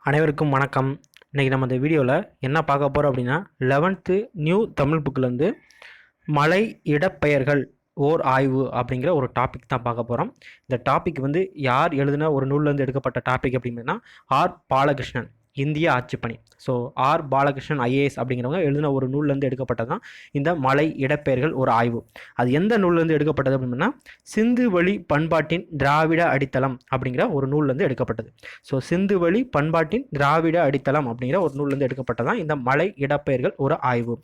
அனைவருக்கும் வணக்கம். இன்றைக்கி நம்ம இந்த வீடியோவில் என்ன பார்க்க போகிறோம் அப்படின்னா 11th நியூ தமிழ் புக்கிலேருந்து மலை இடப்பெயர்கள் ஓர் ஆய்வு அப்படிங்கிற ஒரு டாபிக் தான் பார்க்க போகிறோம். இந்த டாபிக் வந்து யார் எழுதின ஒரு நூல்லேருந்து எடுக்கப்பட்ட டாபிக் அப்படின்னா ஆர் பாலகிருஷ்ணன், இந்திய ஆட்சிப்பணி. ஸோ ஆர் பாலகிருஷ்ணன் ஐஏஎஸ் அப்படிங்கிறவங்க எழுதின ஒரு நூல்லேருந்து எடுக்கப்பட்டது தான் இந்த மலை இடப்பெயர்கள் ஒரு ஆய்வு. அது எந்த நூல்லேருந்து எடுக்கப்பட்டது அப்படின்னா சிந்து வழி பண்பாட்டின் திராவிட அடித்தளம் அப்படிங்கிற ஒரு நூல்லேருந்து எடுக்கப்பட்டது. ஸோ சிந்து வழி பண்பாட்டின் திராவிட அடித்தளம் அப்படிங்கிற ஒரு நூல்லேருந்து எடுக்கப்பட்டதான் இந்த மலை இடப்பெயர்கள் ஒரு ஆய்வு.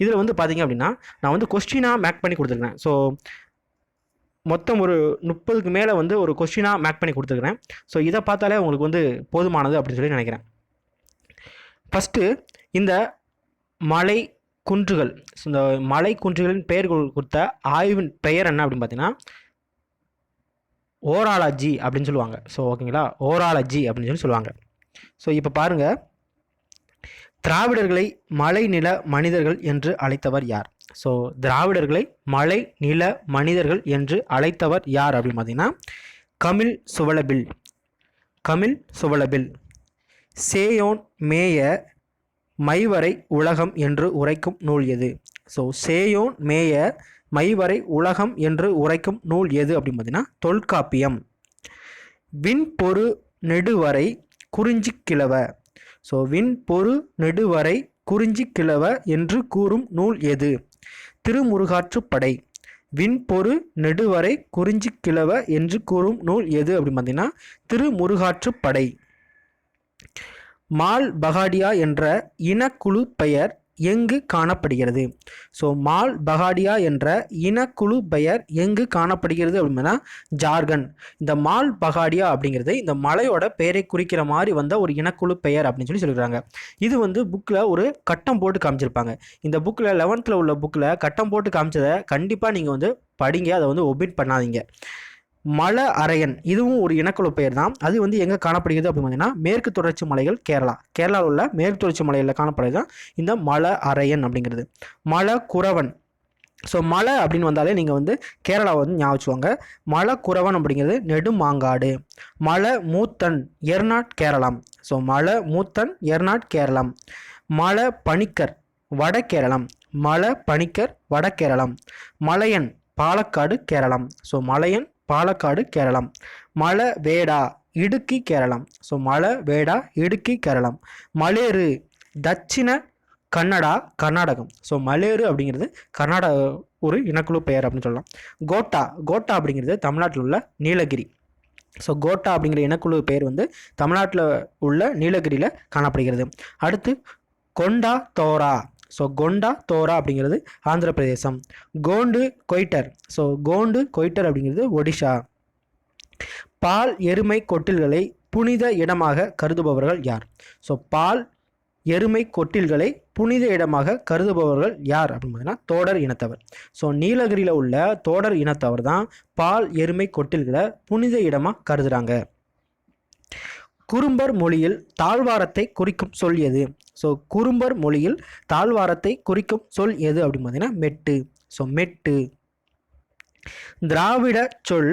இதில் வந்து பார்த்தீங்க அப்படின்னா நான் வந்து கொஸ்டினாக மேக் பண்ணி கொடுத்துருக்கேன். ஸோ மொத்தம் ஒரு 30க்கு மேலே வந்து ஒரு கொஸ்டினாக மேக் பண்ணி கொடுத்துருக்குறேன். ஸோ இதை பார்த்தாலே உங்களுக்கு வந்து போதுமானது அப்படின்னு சொல்லி நினைக்கிறேன். ஃபஸ்ட்டு இந்த மலை குன்றுகள், இந்த மலை குன்றுகளின் பெயர் கொடுத்த ஆய்வின் பெயர் என்ன அப்படின்னு பார்த்தீங்கன்னா ஓராலஜி அப்படின்னு சொல்லுவாங்க. ஸோ ஓகேங்களா, ஓராலஜி அப்படின்னு சொல்லி சொல்லுவாங்க. ஸோ இப்போ பாருங்கள், திராவிடர்களை மலை நில மனிதர்கள் என்று அழைத்தவர் யார்? ஸோ திராவிடர்களை மலை நில மனிதர்கள் என்று அழைத்தவர் யார் அப்படின்னு பார்த்தீங்கன்னா கமில் சுவலபில். கமில் சுவலபில். சேயோன் மேய மைவரை உலகம் என்று உரைக்கும் நூல் எது? ஸோ சேயோன் மேய மைவரை உலகம் என்று உரைக்கும் நூல் எது அப்படின்னு பார்த்தீங்கன்னா தொல்காப்பியம். விண்பொரு நெடுவரை குறிஞ்சி கிழவ. ஸோ விண்பொரு நெடுவரை குறிஞ்சி கிழவ என்று கூறும் நூல் எது? திருமுருகாற்றுப்படை. விண்பொரு நெடுவரை குறிஞ்சி கிழவ என்று கூறும் நூல் எது அப்படின்னு பார்த்தீங்கன்னா திருமுருகாற்றுப்படை. மால் பகாடியா என்ற இனக்குழு பெயர் எங்கு காணப்படுகிறது? ஸோ மால் பகாடியா என்ற இனக்குழு பெயர் எங்கு காணப்படுகிறது அப்படின்னா ஜார்க்கண்ட். இந்த மால் பகாடியா அப்படிங்கிறது இந்த மலையோட பெயரை குறிக்கிற மாதிரி வந்த ஒரு இனக்குழு பெயர் அப்படின்னு சொல்லி சொல்லிடுறாங்க. இது வந்து புக்கில் ஒரு கட்டம் போட்டு காமிச்சிருப்பாங்க. இந்த புக்கில் 11th உள்ள புக்கில் கட்டம் போட்டு காமிச்சதை கண்டிப்பாக நீங்கள் வந்து படிங்க, அதை வந்து ஒபிட் பண்ணாதீங்க. மலை அரையன் இதுவும் ஒரு இனக்குழு பெயர் தான். அது வந்து எங்கே காணப்படுகிறது அப்படின்னு பார்த்தீங்கன்னா மேற்கு தொடர்ச்சி மலைகள், கேரளாவில் உள்ள மேற்கு தொடர்ச்சி மலைகளில் காணப்படுறது தான் இந்த மலை அரையன் அப்படிங்கிறது. மலை குறவன். ஸோ மலை அப்படின்னு வந்தாலே நீங்கள் வந்து கேரளாவை வந்து ஞாபகம். மலை குறவன் அப்படிங்கிறது நெடுமாங்காடு. மலை மூத்தன் எர்நாட் கேரளம். ஸோ மலை மூத்தன் எர்நாட் கேரளம். மலை பணிக்கர் வட கேரளம். மலை பணிக்கர் வட கேரளம். மலையன் பாலக்காடு கேரளம். ஸோ மலையன் பாலக்காடு கேரளம். மலை வேடா இடுக்கி கேரளம். ஸோ மலை வேடா இடுக்கி கேரளம். மலேறு தட்சிண கன்னடா கர்நாடகம். ஸோ மலேறு அப்படிங்கிறது கர்நாடக ஒரு இனக்குழு பெயர் அப்படின்னு சொல்லலாம். கோட்டா. கோட்டா அப்படிங்கிறது தமிழ்நாட்டில் உள்ள நீலகிரி. ஸோ கோட்டா அப்படிங்கிற இனக்குழு பெயர் வந்து தமிழ்நாட்டில் உள்ள நீலகிரியில் காணப்படுகிறது. அடுத்து கொண்டா தோரா. ஸோ கொண்டா தோரா அப்படிங்கிறது ஆந்திர பிரதேசம். கோண்டு கொய்டர். ஸோ கோண்டு கொய்டர் அப்படிங்கிறது ஒடிஷா. பால் எருமை கொட்டில்களை புனித இடமாக கருதுபவர்கள் யார்? ஸோ பால் எருமை கொட்டில்களை புனித இடமாக கருதுபவர்கள் யார் அப்படின்னு பார்த்தீங்கன்னா தோடர் இனத்தவர். ஸோ நீலகிரியில் உள்ள தோடர் இனத்தவர் தான் பால் எருமை கொட்டில்களை புனித இடமாக கருதுகிறாங்க. குறும்பர் மொழியில் தாழ்வாரத்தை குறிக்கும் சொல் எது? ஸோ குறும்பர் மொழியில் தாழ்வாரத்தை குறிக்கும் சொல் எது அப்படின்னு பார்த்தீங்கன்னா மெட்டு. ஸோ மெட்டு. திராவிட சொல்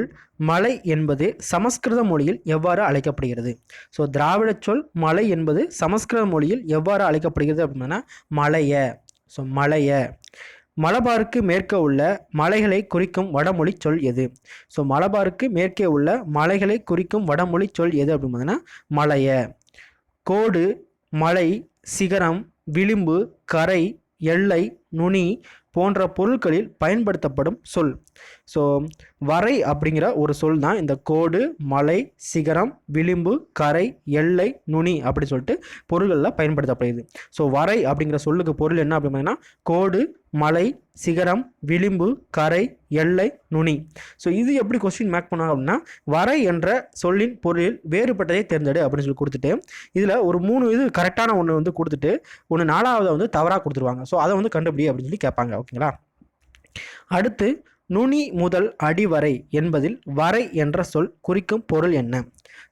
மலை என்பது சமஸ்கிருத மொழியில் எவ்வாறு அழைக்கப்படுகிறது? ஸோ திராவிட சொல் மலை என்பது சமஸ்கிருத மொழியில் எவ்வாறு அழைக்கப்படுகிறது அப்படின்னா மலைய. ஸோ மலைய. மலபாருக்கு மேற்கே உள்ள மலைகளை குறிக்கும் வடமொழி சொல் எது? ஸோ மலபாருக்கு மேற்கே உள்ள மலைகளை குறிக்கும் வடமொழி சொல் எது அப்படின்னு பார்த்தீங்கன்னா மலைய. கோடு, மலை, சிகரம், விளிம்பு, கரை, எல்லை, நுனி போன்ற பொருட்களில் பயன்படுத்தப்படும் சொல். ஸோ வரை அப்படிங்கிற ஒரு சொல் தான் இந்த கோடு, மலை, சிகரம், விளிம்பு, கரை, எல்லை, நுனி அப்படி சொல்லிட்டு பொருள்களில் பயன்படுத்தப்படுது. ஸோ வரை அப்படிங்கிற சொல்லுக்கு பொருள் என்ன அப்படின்னா கோடு, மலை, சிகரம், விளிம்பு, கரை, எல்லை, நுனி. ஸோ இது எப்படி கொஸ்டின் மேக் பண்ணாங்க அப்படின்னா வரை என்ற சொல்லின் பொருளில் வேறுபட்டதை தேர்ந்தெடு அப்படின்னு சொல்லி கொடுத்துட்டு இதில் ஒரு 3 இது கரெக்டான ஒன்று வந்து கொடுத்துட்டு ஒன்று 4வது வந்து தவறாக கொடுத்துருவாங்க. ஸோ அதை வந்து கண்டுபிடி அப்படின்னு சொல்லி கேட்பாங்க. ஓகேங்களா. அடுத்து நுனி முதல் அடி வரை என்பதில் வரை என்ற சொல் குறிக்கும் பொருள் என்ன?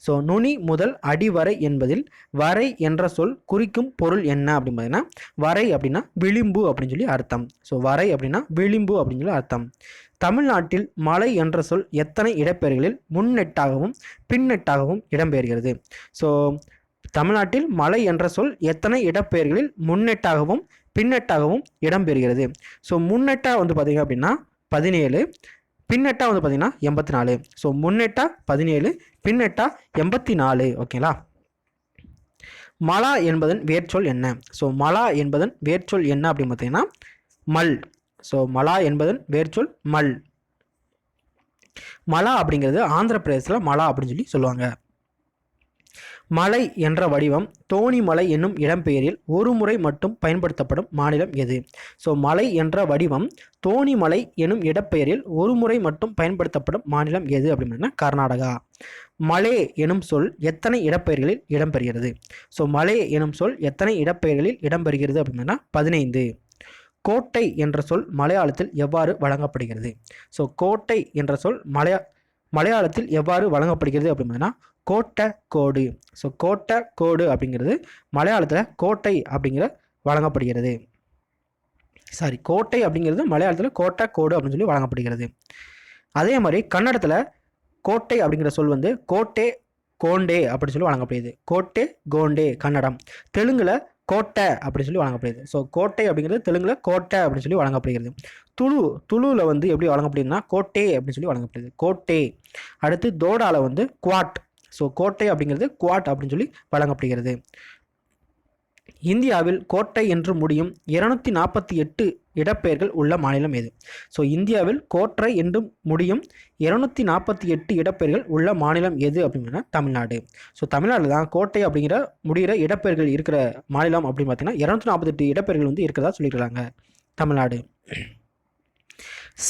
ஸோ நுனி முதல் அடி வரை என்பதில் வரை என்ற சொல் குறிக்கும் பொருள் என்ன அப்படின்னு பார்த்தீங்கன்னா வரை அப்படின்னா விளிம்பு அப்படின்னு சொல்லி அர்த்தம். ஸோ வரை அப்படின்னா விளிம்பு அப்படின்னு சொல்லி அர்த்தம். தமிழ்நாட்டில் மலை என்ற சொல் எத்தனை இடப்பெயர்களில் முன்னெட்டாகவும் பின்னெட்டாகவும் இடம்பெயர்கிறது? ஸோ தமிழ்நாட்டில் மலை என்ற சொல் எத்தனை இடப்பெயர்களில் முன்னெட்டாகவும் பின்னெட்டாகவும் இடம்பெறுகிறது? ஸோ முன்னெட்டா வந்து பார்த்தீங்க அப்படின்னா 17, பின்னெட்டா வந்து பார்த்தீங்கன்னா 84. ஸோ முன்னெட்டா 17, பின்னெட்டா 84. ஓகேங்களா? மலா என்பதன் வேர்ச்சொல் என்ன? ஸோ மலா என்பதன் வேர்ச்சொல் என்ன அப்படின்னு பார்த்தீங்கன்னா மல். ஸோ மலா என்பதன் வேர்ச்சொல் மல். மலா அப்படிங்கிறது ஆந்திர பிரதேசத்தில் மலா அப்படின்னு சொல்லி சொல்லுவாங்க. மலை என்ற வடிவம் தோணி மலை என்னும் இடம்பெயரில் ஒரு முறை மட்டும் பயன்படுத்தப்படும் மாநிலம் எது? ஸோ மலை என்ற வடிவம் தோணி மலை எனும் இடப்பெயரில் ஒரு முறை மட்டும் பயன்படுத்தப்படும் மாநிலம் எது அப்படின்னா கர்நாடகா. மலே எனும் சொல் எத்தனை இடப்பெயர்களில் இடம்பெறுகிறது? ஸோ மலே எனும் சொல் எத்தனை இடப்பெயர்களில் இடம்பெறுகிறது அப்படின்னா 15. கோட்டை என்ற சொல் மலையாளத்தில் எவ்வாறு வழங்கப்படுகிறது? ஸோ கோட்டை என்ற சொல் மலையாளத்தில் எவ்வாறு வழங்கப்படுகிறது அப்படின்னா கோட்டை கோடு. ஸோ கோட்டை கோடு அப்படிங்கிறது மலையாளத்தில் கோட்டை அப்படிங்கிற வழங்கப்படுகிறது. கோட்டை அப்படிங்கிறது மலையாளத்தில் கோட்டை கோடு அப்படின்னு சொல்லி வழங்கப்படுகிறது. அதே மாதிரி கன்னடத்தில் கோட்டை அப்படிங்கிற சொல் வந்து கோட்டே கோண்டே அப்படின்னு சொல்லி வழங்கப்படுகிறது. கோட்டே கோண்டே கன்னடம். தெலுங்கில் கோட்டை அப்படின்னு சொல்லி வழங்கப்படுகிறது. ஸோ கோட்டை அப்படிங்கிறது தெலுங்கில் கோட்டை அப்படின்னு சொல்லி வழங்கப்படுகிறது. துளுவில் வந்து எப்படி வழங்கப்படுதுன்னா கோட்டே அப்படின்னு சொல்லி வழங்கப்படுது. கோட்டே. அடுத்து தோடாவில் வந்து குவாட். ஸோ கோட்டை அப்படிங்கிறது குவாட் அப்படின்னு சொல்லி வழங்கப்படுகிறது. இந்தியாவில் கோட்டை என்று முடியும் 248 இடப்பெயர்கள் உள்ள மாநிலம் எது? ஸோ இந்தியாவில் கோட்டை என்று முடியும் 248 இடப்பெயர்கள் உள்ள மாநிலம் எது அப்படின்னா தமிழ்நாடு. ஸோ தமிழ்நாட்டில் தான் கோட்டை அப்படிங்கிற முடிகிற இடப்பெயர்கள் இருக்கிற மாநிலம் அப்படின்னு பார்த்தீங்கன்னா 248 இடப்பெயர்கள் வந்து இருக்கிறதா சொல்லியிருக்காங்க தமிழ்நாடு.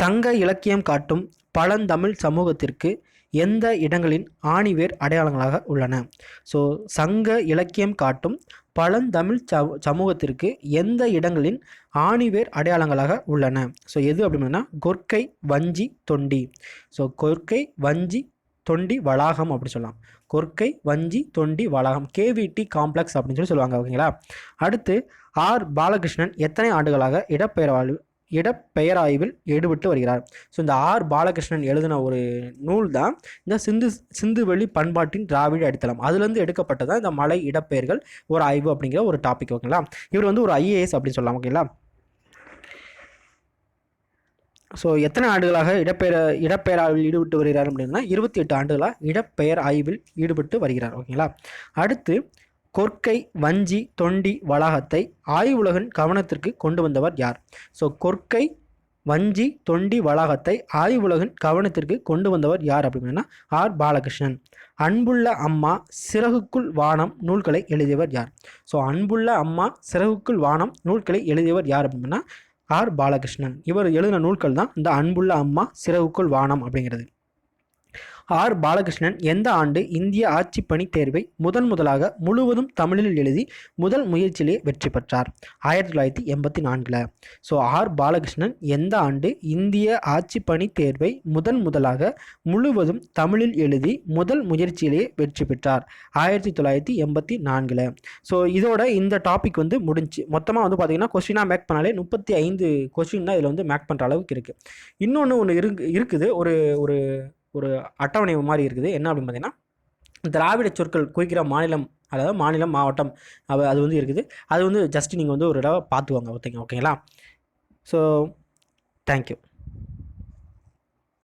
சங்க இலக்கியம் காட்டும் பழந்தமிழ் சமூகத்திற்கு எந்த இடங்களின் ஆணிவேர் அடையாளங்களாக உள்ளன? ஸோ சங்க இலக்கியம் காட்டும் பழந்தமிழ் சமூகத்திற்கு எந்த இடங்களின் ஆணிவேர் அடையாளங்களாக உள்ளன? ஸோ எது அப்படின்னா கொர்க்கை, வஞ்சி, தொண்டி. ஸோ கொர்க்கை, வஞ்சி, தொண்டி வளாகம் அப்படி சொல்லலாம். கொர்க்கை, வஞ்சி, தொண்டி வளாகம், கேவிடி காம்ப்ளெக்ஸ் அப்படின்னு சொல்லி சொல்லுவாங்க. ஓகேங்களா? அடுத்து ஆர் பாலகிருஷ்ணன் எத்தனை ஆண்டுகளாக இடப்பெயராய்வில் ஈடுபட்டு வருகிறார்? ஸோ இந்த ஆர் பாலகிருஷ்ணன் எழுதின ஒரு நூல் தான் இந்த சிந்துவெளி பண்பாட்டின் திராவிட அடித்தளம். அதுலேருந்து எடுக்கப்பட்டதான் இந்த மலை இடப்பெயர்கள் ஒரு ஆய்வு அப்படிங்கிற ஒரு டாபிக். ஓகேங்களா? இவர் வந்து ஒரு IAS அப்படின்னு சொல்லலாம். ஓகேங்களா? ஸோ எத்தனை ஆண்டுகளாக இடப்பெயராய்வில் ஈடுபட்டு வருகிறார் அப்படின்னா 28 ஆண்டுகளாக இடப்பெயர் ஆய்வில் ஈடுபட்டு வருகிறார். ஓகேங்களா? அடுத்து கொர்க்கை, வஞ்சி, தொண்டி வளாகத்தை ஆய்வுலகின் கவனத்திற்கு கொண்டு வந்தவர் யார்? ஸோ கொர்க்கை, வஞ்சி, தொண்டி வளாகத்தை ஆய்வுலகின் கவனத்திற்கு கொண்டு வந்தவர் யார் அப்படின்னா ஆர் பாலகிருஷ்ணன். அன்புள்ள அம்மா சிறகுக்குள் வானம் நூல்களை எழுதியவர் யார்? ஸோ அன்புள்ள அம்மா சிறகுக்குள் வானம் நூல்களை எழுதியவர் யார் அப்படின்னா ஆர் பாலகிருஷ்ணன். இவர் எழுதின நூல்கள் தான் இந்த அன்புள்ள அம்மா சிறகுக்குள் வானம் அப்படிங்கிறது. ஆர் பாலகிருஷ்ணன் எந்த ஆண்டு இந்திய ஆட்சி பணி தேர்வை முதலாக முழுவதும் தமிழில் எழுதி முதல் முயற்சியிலே வெற்றி பெற்றார்? 1984. ஸோ ஆர் பாலகிருஷ்ணன் எந்த ஆண்டு இந்திய ஆட்சி பணி தேர்வை முதலாக முழுவதும் தமிழில் எழுதி முதல் முயற்சியிலே வெற்றி பெற்றார்? 1984. ஸோ இதோட இந்த டாபிக் வந்து முடிஞ்சு. மொத்தமாக வந்து பார்த்தீங்கன்னா கொஸ்டினாக மேக் பண்ணாலே 35 கொஸ்டின் தான் இதில் வந்து மேக் பண்ணுற அளவுக்கு இருக்குது. இன்னொன்று இருக்குது ஒரு ஒரு அட்டவணை மாதிரி இருக்குது. என்ன அப்படின்னு பார்த்தீங்கன்னா திராவிட சொற்கள் குறிக்கிற மாநிலம், அதாவது மாநிலம், மாவட்டம், அது வந்து இருக்குது. அது வந்து ஜஸ்ட் நீங்கள் வந்து ஒரு தடவை பார்த்துவாங்க. ஓகேங்களா? So thank you.